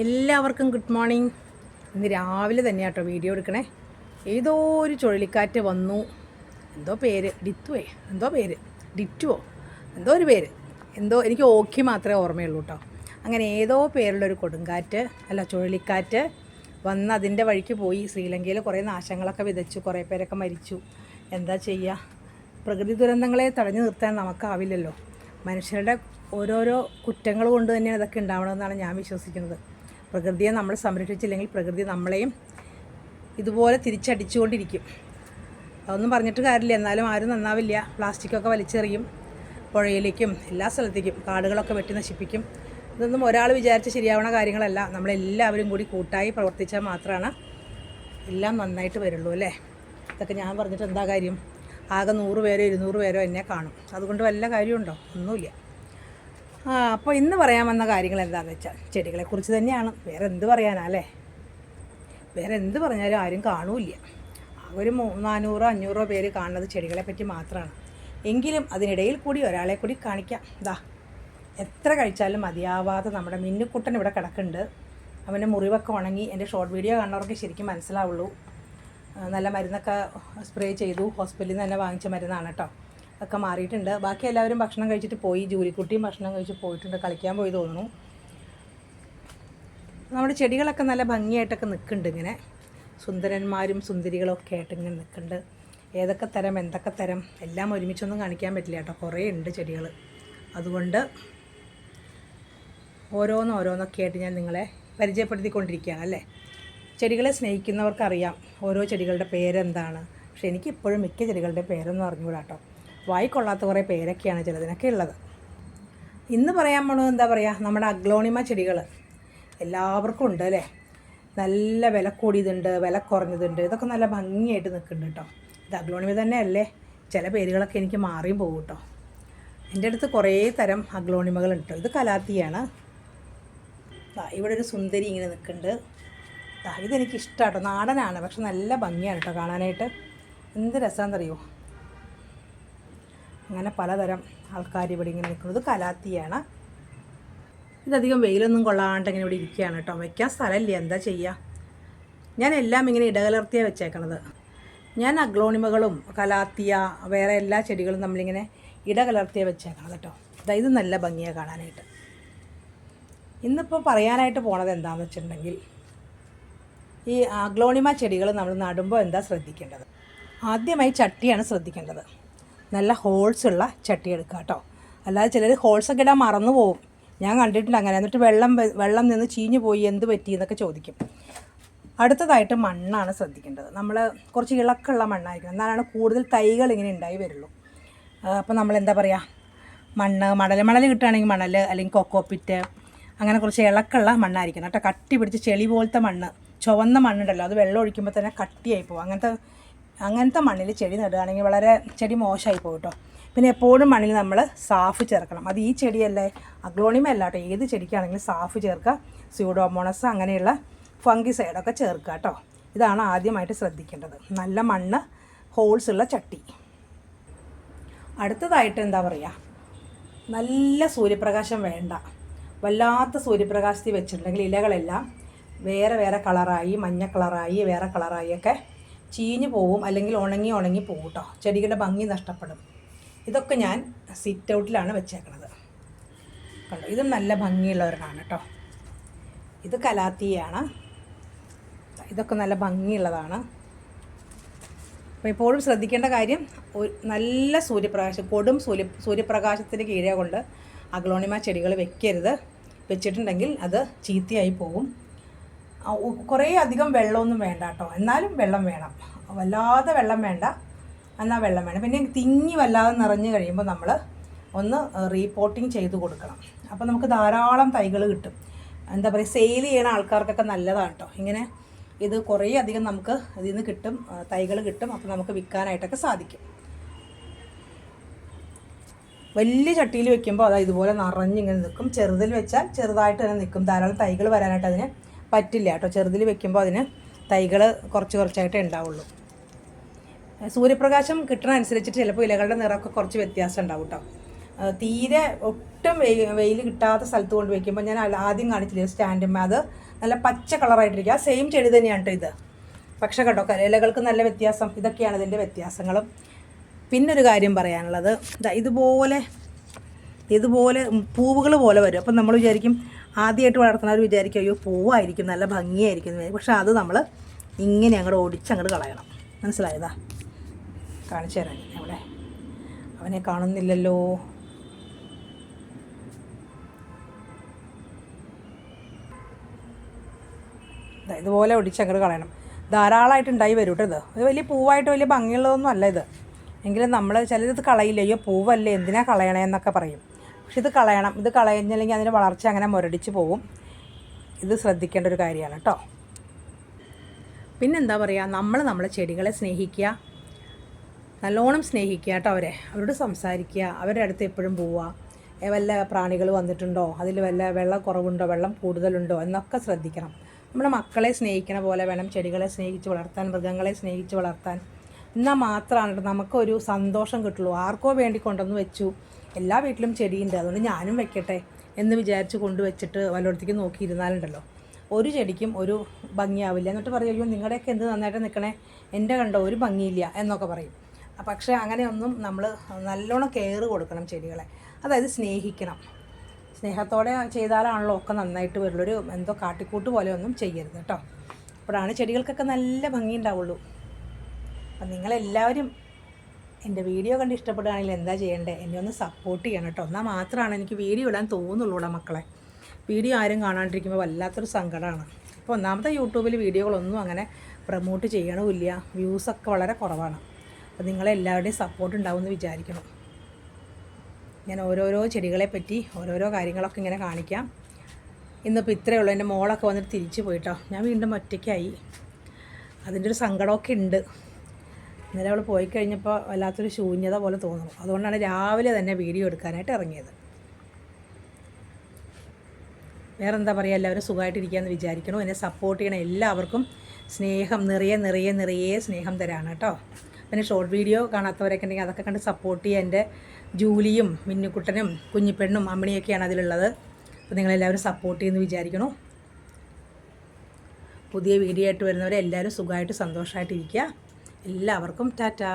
എല്ലാവർക്കും good morning. ഇന്ന് രാവിലെ തന്നെ കേട്ടോ വീഡിയോ എടുക്കണേ. ഏതോ ഒരു ചുഴലിക്കാറ്റ് വന്നു. എന്തോ പേര് ഡിറ്റുവോ എന്തോ ഒരു പേര്, എന്തോ എനിക്ക് ഓക്കി മാത്രമേ ഓർമ്മയുള്ളൂ കേട്ടോ. അങ്ങനെ ഏതോ പേരുള്ളൊരു കൊടുങ്കാറ്റ് ചുഴലിക്കാറ്റ് വന്ന് അതിൻ്റെ വഴിക്ക് പോയി. ശ്രീലങ്കയിൽ കുറേ നാശങ്ങളൊക്കെ വിതച്ചു, കുറേ പേരൊക്കെ മരിച്ചു. എന്താ ചെയ്യുക, പ്രകൃതി ദുരന്തങ്ങളെ തടഞ്ഞു നിർത്താൻ നമുക്കാവില്ലല്ലോ. മനുഷ്യരുടെ ഓരോരോ കുറ്റങ്ങൾ കൊണ്ട് തന്നെയാണ് ഇതൊക്കെ ഉണ്ടാവണമെന്നാണ് ഞാൻ വിശ്വസിക്കുന്നത്. പ്രകൃതിയെ നമ്മൾ സംരക്ഷിച്ചില്ലെങ്കിൽ പ്രകൃതി നമ്മളെയും ഇതുപോലെ തിരിച്ചടിച്ചുകൊണ്ടിരിക്കും. അതൊന്നും പറഞ്ഞിട്ട് കാര്യമില്ല. എന്നാലും ആരും നന്നാവില്ല. പ്ലാസ്റ്റിക്കൊക്കെ വലിച്ചെറിയും, പുഴയിലേക്കും എല്ലാ സ്ഥലത്തേക്കും കാടുകളൊക്കെ വെട്ടി നശിപ്പിക്കും. ഇതൊന്നും ഒരാൾ വിചാരിച്ച് ശരിയാവണ കാര്യങ്ങളല്ല. നമ്മളെല്ലാവരും കൂടി കൂട്ടായി പ്രവർത്തിച്ചാൽ മാത്രമാണ് എല്ലാം നന്നായിട്ട് വരുള്ളൂ അല്ലേ. ഇതൊക്കെ ഞാൻ പറഞ്ഞിട്ട് എന്താ കാര്യം? ആകെ 100 പേരോ 200 പേരോ എന്നെ കാണും. അതുകൊണ്ട് വല്ല കാര്യമുണ്ടോ? ഒന്നുമില്ല. അപ്പോൾ ഇന്ന് പറയാൻ വന്ന കാര്യങ്ങൾ എന്താണെന്ന് വെച്ചാൽ ചെടികളെക്കുറിച്ച് തന്നെയാണ്. വേറെ എന്ത് പറയാനാ അല്ലേ? വേറെ എന്ത് പറഞ്ഞാലും ആരും കാണൂല്ല. ഒരു 400-500 പേര് കാണുന്നത് ചെടികളെ പറ്റി മാത്രമാണ്. എങ്കിലും അതിനിടയിൽ കൂടി ഒരാളെ കൂടി കാണിക്കാം. എത്ര കഴിച്ചാലും മതിയാവാതെ നമ്മുടെ മിന്നുക്കുട്ടൻ ഇവിടെ കിടക്കുന്നുണ്ട്. അവൻ്റെ മുറിവൊക്കെ ഉണങ്ങി. എൻ്റെ ഷോർട്ട് വീഡിയോ കാണുന്നവർക്ക് ശരിക്കും മനസ്സിലാവുള്ളൂ. നല്ല മരുന്നൊക്കെ സ്പ്രേ ചെയ്തു. ഹോസ്പിറ്റലിൽ നിന്ന് തന്നെ വാങ്ങിച്ച മരുന്നാണ് കേട്ടോ. ഒക്കെ മാറിയിട്ടുണ്ട്. ബാക്കി എല്ലാവരും ഭക്ഷണം കഴിച്ചിട്ട് പോയി. ജൂലിക്കുട്ടിയും ഭക്ഷണം കഴിച്ച് പോയിട്ടുണ്ട്, കളിക്കാൻ പോയി തോന്നുന്നു. നമ്മുടെ ചെടികളൊക്കെ നല്ല ഭംഗിയായിട്ടൊക്കെ നിൽക്കുന്നുണ്ട്. ഇങ്ങനെ സുന്ദരന്മാരും സുന്ദരികളൊക്കെ ആയിട്ട് ഇങ്ങനെ നിൽക്കുന്നുണ്ട്. ഏതൊക്കെ തരം എന്തൊക്കെ തരം എല്ലാം ഒരുമിച്ചൊന്നും കാണിക്കാൻ പറ്റില്ല കേട്ടോ. കുറേ ഉണ്ട് ചെടികൾ. അതുകൊണ്ട് ഓരോന്നൊക്കെ ആയിട്ട് ഞാൻ നിങ്ങളെ പരിചയപ്പെടുത്തിക്കൊണ്ടിരിക്കുകയാണ് അല്ലേ. ചെടികളെ സ്നേഹിക്കുന്നവർക്കറിയാം ഓരോ ചെടികളുടെ പേരെന്താണ്. പക്ഷേ എനിക്കിപ്പോഴും മിക്ക ചെടികളുടെ പേരൊന്നും അറിഞ്ഞുകൂടാ കേട്ടോ. വായിക്കൊള്ളാത്ത കുറേ പേരൊക്കെയാണ് ചിലതിനൊക്കെ ഉള്ളത്. ഇന്ന് പറയാൻ പോണത് എന്താ പറയുക, നമ്മുടെ അഗ്ലോണിമ ചെടികൾ എല്ലാവർക്കും ഉണ്ട് അല്ലേ. നല്ല വില കൂടിയതുണ്ട്, വില കുറഞ്ഞതുണ്ട്. ഇതൊക്കെ നല്ല ഭംഗിയായിട്ട് നിൽക്കുന്നുണ്ട് കേട്ടോ. ഇത് അഗ്ലോണിമ തന്നെ അല്ലേ. ചില പേരുകളൊക്കെ എനിക്ക് മാറിയും പോകും കേട്ടോ. എൻ്റെ അടുത്ത് കുറേ തരം അഗ്ലോണിമകളുണ്ട് കേട്ടോ. ഇത് കലാത്തിയാണ്. ഇവിടെ ഒരു സുന്ദരി ഇങ്ങനെ നിൽക്കുന്നുണ്ട്. ഇതെനിക്ക് ഇഷ്ടമാണ് കേട്ടോ. നാടനാണ്, പക്ഷെ നല്ല ഭംഗിയാണ് കേട്ടോ കാണാനായിട്ട്. എന്ത് രസമാണെന്നറിയോ. അങ്ങനെ പലതരം ആൾക്കാർ ഇവിടെ ഇങ്ങനെ നിൽക്കുന്നത്. കലാത്തിയാണ്. ഇതധികം വെയിലൊന്നും കൊള്ളാണ്ട് ഇങ്ങനെ ഇവിടെ ഇരിക്കുകയാണ് കേട്ടോ. വയ്ക്കാൻ സ്ഥലമില്ല, എന്താ ചെയ്യുക. ഞാൻ എല്ലാം ഇങ്ങനെ ഇടകലർത്തിയാണ് വെച്ചേക്കണത്. ഞാൻ അഗ്ലോണിമകളും കലാത്തിയ വേറെ എല്ലാ ചെടികളും നമ്മളിങ്ങനെ ഇടകലർത്തിയാണ് വെച്ചേക്കണത് കേട്ടോ. ഇത് നല്ല ഭംഗിയാണ് കാണാനായിട്ട്. ഇന്നിപ്പോൾ പറയാനായിട്ട് പോണത് എന്താണെന്ന് വെച്ചിട്ടുണ്ടെങ്കിൽ, ഈ അഗ്ലോണിമ ചെടികൾ നമ്മൾ നടുമ്പോൾ എന്താ ശ്രദ്ധിക്കേണ്ടത്. ആദ്യമായി ചട്ടിയാണ് ശ്രദ്ധിക്കേണ്ടത്. നല്ല ഹോൾസ് ഉള്ള ചട്ടി എടുക്കുക കേട്ടോ. അല്ലാതെ ചിലർ ഹോൾസൊക്കെ ഇടാൻ മറന്നു പോകും. ഞാൻ കണ്ടിട്ടുണ്ട് അങ്ങനെ. എന്നിട്ട് വെള്ളം നിന്ന് ചീഞ്ഞു പോയി എന്ത് പറ്റി എന്നൊക്കെ ചോദിക്കും. അടുത്തതായിട്ട് മണ്ണാണ് ശ്രദ്ധിക്കേണ്ടത്. നമ്മൾ കുറച്ച് ഇളക്കമുള്ള മണ്ണായിരിക്കണം, എന്നാലാണ് കൂടുതൽ തൈകൾ ഇങ്ങനെ ഉണ്ടായി വരുള്ളൂ. അപ്പോൾ നമ്മൾ എന്താ പറയുക, മണൽ കിട്ടുകയാണെങ്കിൽ മണൽ, അല്ലെങ്കിൽ കൊക്കോപ്പിറ്റ്, അങ്ങനെ കുറച്ച് ഇളക്കമുള്ള മണ്ണായിരിക്കണം കേട്ടോ. കട്ടി പിടിച്ച് ചെളി പോലത്തെ മണ്ണ്, ചുവന്ന മണ്ണുണ്ടല്ലോ, അത് വെള്ളം ഒഴിക്കുമ്പോൾ തന്നെ കട്ടിയായി പോകും. അങ്ങനത്തെ മണ്ണിൽ ചെടി നടുകയാണെങ്കിൽ വളരെ ചെടി മോശമായി പോകും കേട്ടോ. പിന്നെ എപ്പോഴും മണ്ണിൽ നമ്മൾ സാഫ് ചേർക്കണം. അത് ഈ ചെടിയല്ലേ, അഗ്ലോണിമ അല്ല കേട്ടോ, ഏത് ചെടിക്കാണെങ്കിലും സാഫ് ചേർക്കുക. സ്യൂഡോമോണസ് അങ്ങനെയുള്ള ഫംഗിസൈഡൊക്കെ ചേർക്കുക കേട്ടോ. ഇതാണ് ആദ്യമായിട്ട് ശ്രദ്ധിക്കേണ്ടത്. നല്ല മണ്ണ്, ഹോൾസ് ഉള്ള ചട്ടി. അടുത്തതായിട്ട് എന്താ പറയുക, നല്ല സൂര്യപ്രകാശം വേണ്ട. വല്ലാത്ത സൂര്യപ്രകാശത്തിൽ വെച്ചിട്ടുണ്ടെങ്കിൽ ഇലകളെല്ലാം വേറെ വേറെ കളറായി, മഞ്ഞ കളറായി, വേറെ കളറായി ഒക്കെ ചീഞ്ഞ് പോവും, അല്ലെങ്കിൽ ഉണങ്ങി പോകും കേട്ടോ. ചെടികളുടെ ഭംഗി നഷ്ടപ്പെടും. ഇതൊക്കെ ഞാൻ സിറ്റ് ഔട്ടിലാണ് വെച്ചേക്കണത് കണ്ടോ. ഇതും നല്ല ഭംഗിയുള്ളവരാണ് കേട്ടോ. ഇത് കലാത്തിയാണ്. ഇതൊക്കെ നല്ല ഭംഗിയുള്ളതാണ്. അപ്പോൾ എപ്പോഴും ശ്രദ്ധിക്കേണ്ട കാര്യം, നല്ല സൂര്യപ്രകാശം, കൊടും സൂര്യപ്രകാശത്തിന് കീഴെ കൊണ്ട് അഗ്ലോണിമ ചെടികൾ വെക്കരുത്. വെച്ചിട്ടുണ്ടെങ്കിൽ അത് ചീത്തയായി പോകും. കുറേ അധികം വെള്ളമൊന്നും വേണ്ട കേട്ടോ. എന്നാലും വെള്ളം വേണം. വല്ലാതെ വെള്ളം വേണ്ട, എന്നാൽ വെള്ളം വേണം. പിന്നെ തിങ്ങി വല്ലാതെ നിറഞ്ഞു കഴിയുമ്പോൾ നമ്മൾ ഒന്ന് റീപോട്ടിങ് ചെയ്ത് കൊടുക്കണം. അപ്പോൾ നമുക്ക് ധാരാളം തൈകൾ കിട്ടും. എന്താ പറയുക, സെയിൽ ചെയ്യണ ആൾക്കാർക്കൊക്കെ നല്ലതാണ് കേട്ടോ. ഇങ്ങനെ ഇത് കുറേ അധികം നമുക്ക് ഇതിൽ നിന്ന് കിട്ടും, തൈകൾ കിട്ടും. അപ്പോൾ നമുക്ക് വിൽക്കാനായിട്ടൊക്കെ സാധിക്കും. വലിയ ചട്ടിയിൽ വെക്കുമ്പോൾ അത് ഇതുപോലെ നിറഞ്ഞിങ്ങനെ നിൽക്കും. ചെറുതിൽ വെച്ചാൽ ചെറുതായിട്ട് തന്നെ നിൽക്കും. ധാരാളം തൈകൾ വരാനായിട്ട് അതിന് പറ്റില്ല കേട്ടോ. ചെറുതിൽ വെക്കുമ്പോൾ അതിന് തൈകൾ കുറച്ചായിട്ടേ ഉണ്ടാവുള്ളൂ. സൂര്യപ്രകാശം കിട്ടണ അനുസരിച്ചിട്ട് ചിലപ്പോൾ ഇലകളുടെ നിറമൊക്കെ കുറച്ച് വ്യത്യാസം ഉണ്ടാവും കേട്ടോ. തീരെ ഒട്ടും വെയിൽ കിട്ടാത്ത സ്ഥലത്ത് കൊണ്ട് വയ്ക്കുമ്പോൾ ഞാൻ ആദ്യം കാണിച്ചില്ലേ സ്റ്റാൻഡുമ്മ, അത് നല്ല പച്ച കളറായിട്ടിരിക്കുക. ആ സെയിം ചെടി തന്നെയാണ് കേട്ടോ ഇത്. പക്ഷേ കേട്ടോ ഇലകൾക്ക് നല്ല വ്യത്യാസം. ഇതൊക്കെയാണ് ഇതിൻ്റെ വ്യത്യാസങ്ങളും. പിന്നൊരു കാര്യം പറയാനുള്ളത്, ഇതുപോലെ പൂവുകൾ പോലെ വരും. അപ്പം നമ്മൾ വിചാരിക്കും, ആദ്യമായിട്ട് വളർത്തുന്നവർ വിചാരിക്കും അയ്യോ പൂവായിരിക്കും നല്ല ഭംഗിയായിരിക്കും. പക്ഷെ അത് നമ്മൾ ഇങ്ങനെ അങ്ങോട്ട് ഒടിച്ചങ്ങോട്ട് കളയണം. മനസ്സിലായതാ? കാണിച്ചു തരാൻ അവിടെ അവനെ കാണുന്നില്ലല്ലോ. ഇതുപോലെ ഒടിച്ചങ്ങോട്ട് കളയണം. ധാരാളമായിട്ട് ഉണ്ടായി വരും കേട്ടോ. ഇത് വലിയ പൂവായിട്ട് വലിയ ഭംഗിയുള്ളതൊന്നും അല്ല ഇത്. എങ്കിലും നമ്മൾ ചിലരിത് കളയില്ല, അയ്യോ പൂവല്ലേ എന്തിനാ കളയണേ എന്നൊക്കെ പറയും. പക്ഷെ ഇത് കളയണം. ഇത് കളഞ്ഞില്ലെങ്കിൽ അതിൻ്റെ വളർച്ച അങ്ങനെ മുരടിച്ച് പോവും. ഇത് ശ്രദ്ധിക്കേണ്ട ഒരു കാര്യമാണ് കേട്ടോ. പിന്നെന്താ പറയുക, നമ്മളെ ചെടികളെ സ്നേഹിക്കുക, നല്ലോണം സ്നേഹിക്കുക കേട്ടോ. അവരോട് സംസാരിക്കുക, അവരുടെ അടുത്ത് എപ്പോഴും പോവുക. വല്ല പ്രാണികൾ വന്നിട്ടുണ്ടോ, അതിൽ വല്ല വെള്ളം കുറവുണ്ടോ, വെള്ളം കൂടുതലുണ്ടോ എന്നൊക്കെ ശ്രദ്ധിക്കണം. നമ്മുടെ മക്കളെ സ്നേഹിക്കണ പോലെ വേണം ചെടികളെ സ്നേഹിച്ച് വളർത്താൻ, മൃഗങ്ങളെ സ്നേഹിച്ച് വളർത്താൻ. എന്നാൽ മാത്രമാണ് നമുക്കൊരു സന്തോഷം കിട്ടുള്ളൂ. ആർക്കോ വേണ്ടി കൊണ്ടുവന്ന് വെച്ചു, എല്ലാ വീട്ടിലും ചെടിയുണ്ട് അതുകൊണ്ട് ഞാനും വെക്കട്ടെ എന്ന് വിചാരിച്ച് കൊണ്ടുവച്ചിട്ട് വല്ലയിടത്തേക്ക് നോക്കിയിരുന്നാലുണ്ടല്ലോ ഒരു ചെടിക്കും ഒരു ഭംഗിയാവില്ല. എന്നിട്ട് പറയും അയ്യോ നിങ്ങളുടെയൊക്കെ എന്ത് നന്നായിട്ട് നിൽക്കണേ, എൻ്റെ കണ്ടോ ഒരു ഭംഗിയില്ല എന്നൊക്കെ പറയും. പക്ഷേ അങ്ങനെയൊന്നും നമ്മൾ നല്ലോണം കെയർ കൊടുക്കണം ചെടികളെ. അതായത് സ്നേഹിക്കണം. സ്നേഹത്തോടെ ചെയ്താലാണല്ലോ ഒക്കെ നന്നായിട്ട് വരുള്ളൂ. എന്തോ കാട്ടിക്കൂട്ട് പോലെ ഒന്നും ചെയ്യരുത് കേട്ടോ. അപ്പോഴാണ് ചെടികൾക്കൊക്കെ നല്ല ഭംഗി ഉണ്ടാവുള്ളൂ. അപ്പം നിങ്ങളെല്ലാവരും എൻ്റെ വീഡിയോ കണ്ട് ഇഷ്ടപ്പെടുകയാണെങ്കിൽ എന്താ ചെയ്യേണ്ടത്, എന്നെ ഒന്ന് സപ്പോർട്ട് ചെയ്യണം കേട്ടോ. എന്നാൽ മാത്രമാണ് എനിക്ക് വീഡിയോ ഇടാൻ തോന്നുള്ളൂടാ മക്കളെ. വീഡിയോ ആരും കാണാണ്ടിരിക്കുമ്പോൾ വല്ലാത്തൊരു സങ്കടമാണ്. ഇപ്പോൾ ഒന്നാമത്തെ യൂട്യൂബിൽ വീഡിയോകളൊന്നും അങ്ങനെ പ്രൊമോട്ട് ചെയ്യണമില്ല, വ്യൂസൊക്കെ വളരെ കുറവാണ്. അപ്പോൾ നിങ്ങളെല്ലാവരുടെയും സപ്പോർട്ട് ഉണ്ടാവുമെന്ന് വിചാരിക്കണം. ഞാൻ ഓരോരോ ചെടികളെ പറ്റി ഓരോരോ കാര്യങ്ങളൊക്കെ ഇങ്ങനെ കാണിക്കാം. ഇന്നിപ്പോൾ ഇത്രയേ ഉള്ളൂ. എൻ്റെ മോളൊക്കെ വന്നിട്ട് തിരിച്ചു പോയിട്ടോ. ഞാൻ വീണ്ടും ഒറ്റയ്ക്കായി. അതിൻ്റെ ഒരു സങ്കടമൊക്കെ ഉണ്ട്. ഇന്നലെ അവൾ പോയി കഴിഞ്ഞപ്പോൾ വല്ലാത്തൊരു ശൂന്യത പോലെ തോന്നുന്നു. അതുകൊണ്ടാണ് രാവിലെ തന്നെ വീഡിയോ എടുക്കാനായിട്ട് ഇറങ്ങിയത്. വേറെ എന്താ പറയുക, എല്ലാവരും സുഖമായിട്ടിരിക്കുകയെന്ന് വിചാരിക്കണം. എന്നെ സപ്പോർട്ട് ചെയ്യണം. എല്ലാവർക്കും സ്നേഹം നിറയെ സ്നേഹം തരാണ് കേട്ടോ. പിന്നെ ഷോർട്ട് വീഡിയോ കാണാത്തവരൊക്കെ ഉണ്ടെങ്കിൽ അതൊക്കെ കണ്ട് സപ്പോർട്ട് ചെയ്യുക. എൻ്റെ ജൂലിയും മിന്നുക്കുട്ടനും കുഞ്ഞിപ്പെണ്ണും അമ്മിണിയൊക്കെയാണ് അതിലുള്ളത്. അപ്പോൾ നിങ്ങളെല്ലാവരും സപ്പോർട്ട് ചെയ്യുമെന്ന് വിചാരിക്കണം. പുതിയ വീഡിയോ ആയിട്ട് വരുന്നവരെ എല്ലാവരും സുഖമായിട്ട് സന്തോഷമായിട്ടിരിക്കുക. എല്ലാവർക്കും ടാറ്റാ.